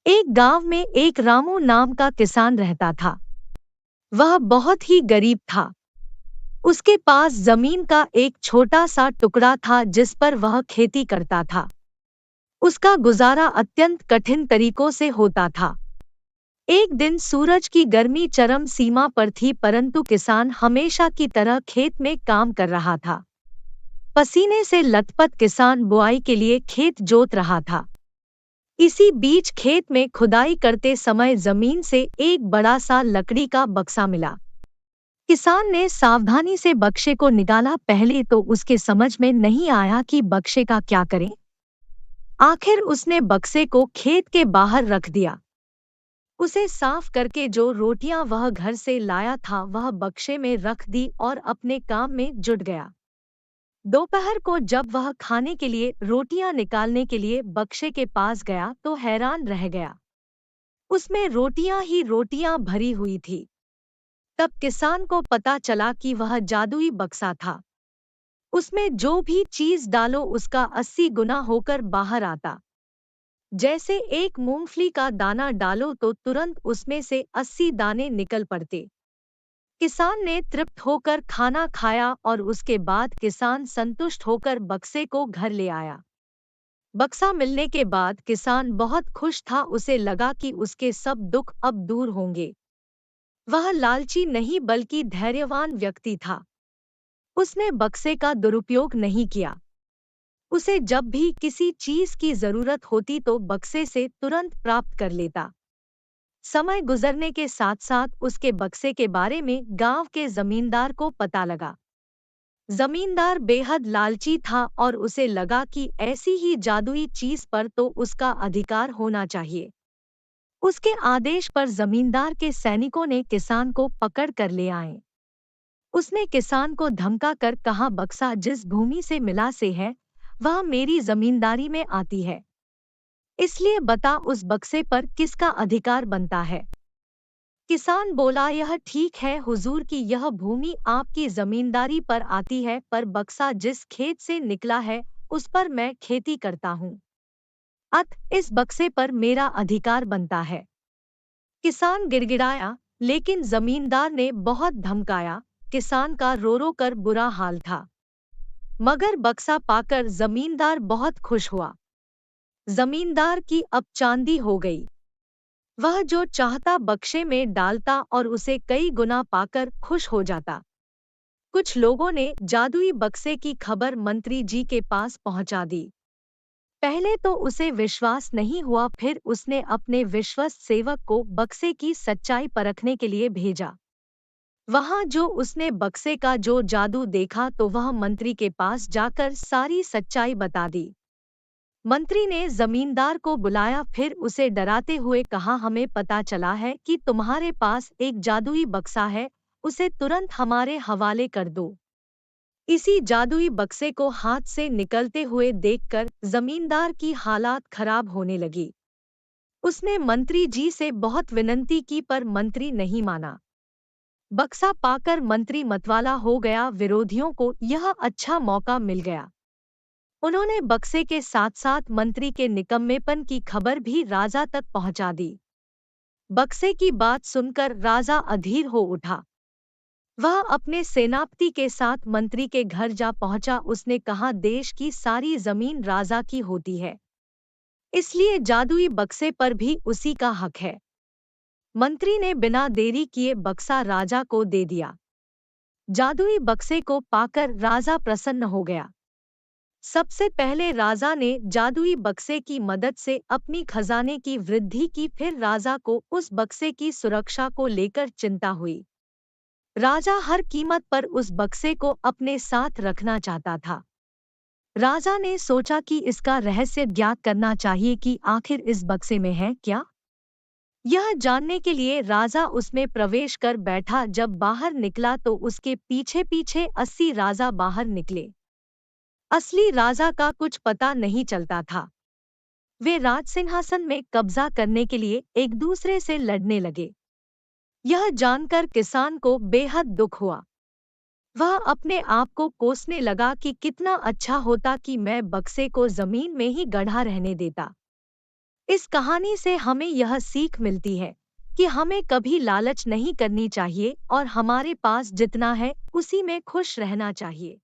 एक गांव में एक रामू नाम का किसान रहता था। वह बहुत ही गरीब था। उसके पास जमीन का एक छोटा सा टुकड़ा था जिस पर वह खेती करता था। उसका गुजारा अत्यंत कठिन तरीकों से होता था। एक दिन सूरज की गर्मी चरम सीमा पर थी, परंतु किसान हमेशा की तरह खेत में काम कर रहा था। पसीने से लथपथ किसान बुआई के लिए खेत जोत रहा था। इसी बीच खेत में खुदाई करते समय जमीन से एक बड़ा सा लकड़ी का बक्सा मिला। किसान ने सावधानी से बक्से को निकाला। पहले तो उसके समझ में नहीं आया कि बक्से का क्या करें। आखिर उसने बक्से को खेत के बाहर रख दिया। उसे साफ करके जो रोटियां वह घर से लाया था वह बक्से में रख दी और अपने काम में जुट गया। दोपहर को जब वह खाने के लिए रोटियां निकालने के लिए बक्से के पास गया तो हैरान रह गया। उसमें रोटियां ही रोटियां भरी हुई थी। तब किसान को पता चला कि वह जादुई बक्सा था। उसमें जो भी चीज डालो उसका 80 गुना होकर बाहर आता। जैसे एक मूंगफली का दाना डालो तो तुरंत उसमें से 80 दाने निकल पड़ते। किसान ने तृप्त होकर खाना खाया और उसके बाद किसान संतुष्ट होकर बक्से को घर ले आया। बक्सा मिलने के बाद किसान बहुत खुश था। उसे लगा कि उसके सब दुख अब दूर होंगे। वह लालची नहीं बल्कि धैर्यवान व्यक्ति था। उसने बक्से का दुरुपयोग नहीं किया। उसे जब भी किसी चीज की जरूरत होती तो बक्से से तुरंत प्राप्त कर लेता। समय गुजरने के साथ साथ उसके बक्से के बारे में गांव के जमींदार को पता लगा। जमींदार बेहद लालची था और उसे लगा कि ऐसी ही जादुई चीज पर तो उसका अधिकार होना चाहिए। उसके आदेश पर जमींदार के सैनिकों ने किसान को पकड़ कर ले आए। उसने किसान को धमका कर कहा, बक्सा जिस भूमि से मिला से है वह मेरी जमींदारी में आती है, इसलिए बता उस बक्से पर किसका अधिकार बनता है। किसान बोला, यह ठीक है हुजूर की यह भूमि आपकी जमींदारी पर आती है, पर बक्सा जिस खेत से निकला है उस पर मैं खेती करता हूँ, अतः इस बक्से पर मेरा अधिकार बनता है। किसान गिड़गिड़ाया, लेकिन जमींदार ने बहुत धमकाया। किसान का रो रो कर बुरा हाल था, मगर बक्सा पाकर जमींदार बहुत खुश हुआ। जमींदार की अब चांदी हो गई। वह जो चाहता बक्से में डालता और उसे कई गुना पाकर खुश हो जाता। कुछ लोगों ने जादुई बक्से की खबर मंत्री जी के पास पहुंचा दी। पहले तो उसे विश्वास नहीं हुआ, फिर उसने अपने विश्वस्त सेवक को बक्से की सच्चाई परखने के लिए भेजा। वहां जो उसने बक्से का जो जादू देखा तो वह मंत्री के पास जाकर सारी सच्चाई बता दी। मंत्री ने जमींदार को बुलाया, फिर उसे डराते हुए कहा, हमें पता चला है कि तुम्हारे पास एक जादुई बक्सा है, उसे तुरंत हमारे हवाले कर दो। इसी जादुई बक्से को हाथ से निकलते हुए देखकर जमींदार की हालात खराब होने लगी। उसने मंत्री जी से बहुत विनती की पर मंत्री नहीं माना। बक्सा पाकर मंत्री मतवाला हो गया। विरोधियों को यह अच्छा मौका मिल गया। उन्होंने बक्से के साथ साथ मंत्री के निकम्मेपन की खबर भी राजा तक पहुंचा दी। बक्से की बात सुनकर राजा अधीर हो उठा। वह अपने सेनापति के साथ मंत्री के घर जा पहुंचा। उसने कहा, देश की सारी जमीन राजा की होती है, इसलिए जादुई बक्से पर भी उसी का हक है। मंत्री ने बिना देरी किए बक्सा राजा को दे दिया। जादुई बक्से को पाकर राजा प्रसन्न हो गया। सबसे पहले राजा ने जादुई बक्से की मदद से अपनी खजाने की वृद्धि की, फिर राजा को उस बक्से की सुरक्षा को लेकर चिंता हुई। राजा हर कीमत पर उस बक्से को अपने साथ रखना चाहता था। राजा ने सोचा कि इसका रहस्य ज्ञात करना चाहिए कि आखिर इस बक्से में है क्या। यह जानने के लिए राजा उसमें प्रवेश कर बैठा। जब बाहर निकला तो उसके पीछे पीछे 80 राजा बाहर निकले। असली राजा का कुछ पता नहीं चलता था। वे राजसिंहासन में कब्जा करने के लिए एक दूसरे से लड़ने लगे। यह जानकर किसान को बेहद दुख हुआ। वह अपने आप को कोसने लगा कि कितना अच्छा होता कि मैं बक्से को जमीन में ही गढ़ा रहने देता। इस कहानी से हमें यह सीख मिलती है कि हमें कभी लालच नहीं करनी चाहिए और हमारे पास जितना है उसी में खुश रहना चाहिए।